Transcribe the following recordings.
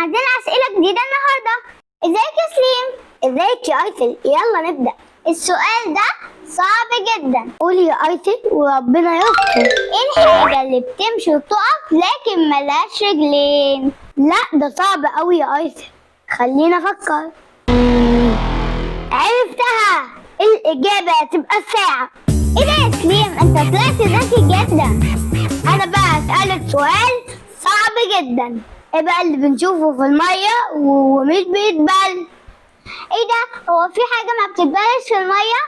عندنا أسئلة جديدة النهاردة. ازيك يا سليم؟ ازيك يا ايتل؟ يلا نبدأ. السؤال ده صعب جدا. قولي يا ايتل وربنا يستر. ايه الحاجة اللي بتمشي وتقف لكن ملهاش رجلين؟ لا ده صعب قوي يا ايتل، خلينا افكر. عرفتها، الإجابة هتبقى الساعة. ايه ده يا سليم؟ انت طلعت ذكي جدا. انا بقى هسألك سؤال صعب جدا. ايه بقى اللي بنشوفه في المية ومش بيتبل؟ ايه ده؟ هو في حاجة ما بتتبلش في المية؟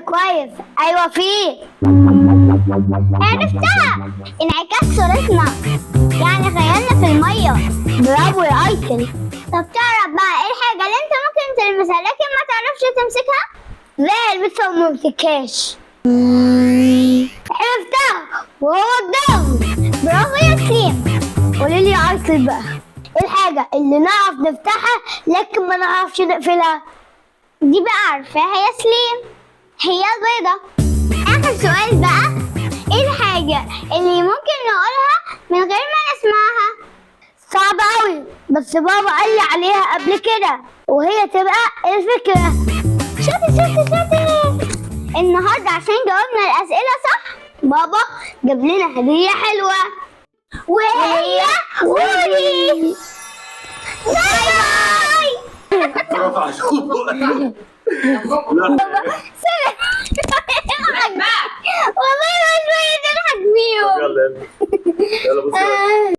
كويس، ايوه في. عرفتها، انعكاس صورتنا، يعني خيالنا في المية. برافو يا ايتل. طب تعرف بقى ايه الحاجة اللي انت ممكن تلمسها لكن ما تعرفش تمسكها؟ لا البسها وما امسكهاش. عرفتها، وهو الضغط. برافو يا سليم. قولي لي يا ايتل بقى، ايه الحاجة اللي نعرف نفتحها لكن ما نعرفش نقفلها؟ دي بقى عارفاها يا سليم، هي البيضة. آخر سؤال بقى، ايه الحاجة اللي ممكن نقولها من غير ما نسمعها؟ صعبة أوي، بس بابا قال لي عليها قبل كده، وهي تبقى الفكرة. شاطر. النهاردة عشان جاوبنا الأسئلة صح، بابا جاب لنا هدية حلوة، وهي قولي. باي باي. والله ما شوية نضحك فيهم. يلا بص.